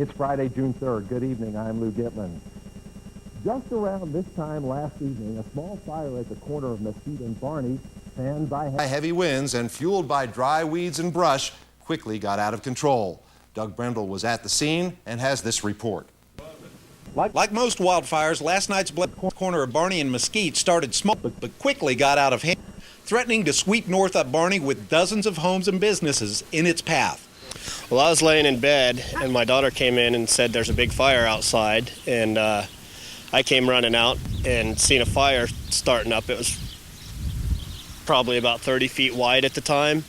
It's Friday, June 3rd. Good evening. I'm Lou Gitman. Just around this time last evening, a small fire at the corner of Mesquite and Barney, fanned by heavy winds and fueled by dry weeds and brush, quickly got out of control. Doug Brendel was at the scene and has this report. Like most wildfires, last night's corner of Barney and Mesquite started small but quickly got out of hand, threatening to sweep north up Barney with dozens of homes and businesses in its path. Well, I was laying in bed and my daughter came in and said there's a big fire outside, and I came running out and seen a fire starting up. It was probably about 30 feet wide at the time,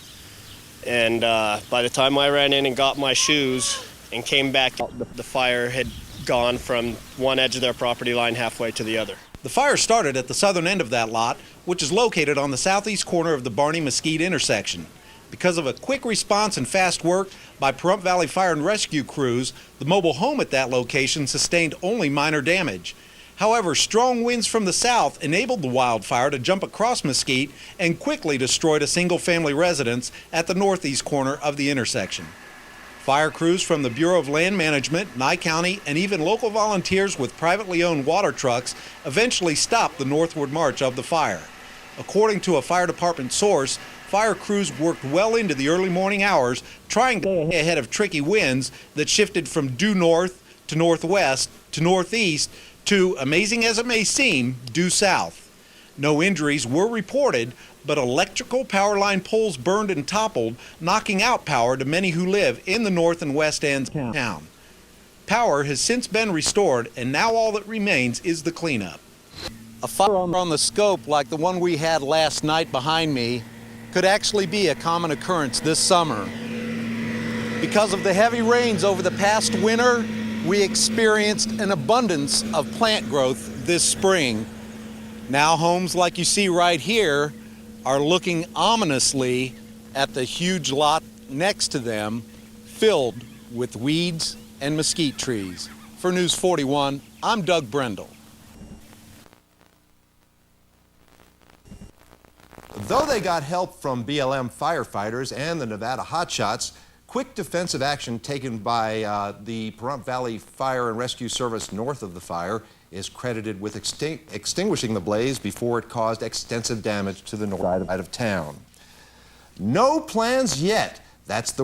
and by the time I ran in and got my shoes and came back, the fire had gone from one edge of their property line halfway to the other. The fire started at the southern end of that lot, which is located on the southeast corner of the Barney-Mesquite intersection. Because of a quick response and fast work by Pahrump Valley Fire and Rescue crews, the mobile home at that location sustained only minor damage. However, strong winds from the south enabled the wildfire to jump across Mesquite and quickly destroyed a single-family residence at the northeast corner of the intersection. Fire crews from the Bureau of Land Management, Nye County, and even local volunteers with privately owned water trucks eventually stopped the northward march of the fire. According to a fire department source, fire crews worked well into the early morning hours trying to stay ahead of tricky winds that shifted from due north to northwest to northeast to, amazing as it may seem, due south. No injuries were reported, but electrical power line poles burned and toppled, knocking out power to many who live in the north and west ends of town. Power has since been restored, and now all that remains is the cleanup. A fire on the scope like the one we had last night behind me could actually be a common occurrence this summer. Because of the heavy rains over the past winter, we experienced an abundance of plant growth this spring. Now homes like you see right here are looking ominously at the huge lot next to them, filled with weeds and mesquite trees. For News 41, I'm Doug Brendel. Though they got help from BLM firefighters and the Nevada hotshots, quick defensive action taken by the Pahrump Valley Fire and Rescue Service north of the fire is credited with extinguishing the blaze before it caused extensive damage to the north side of town. No plans yet. That's the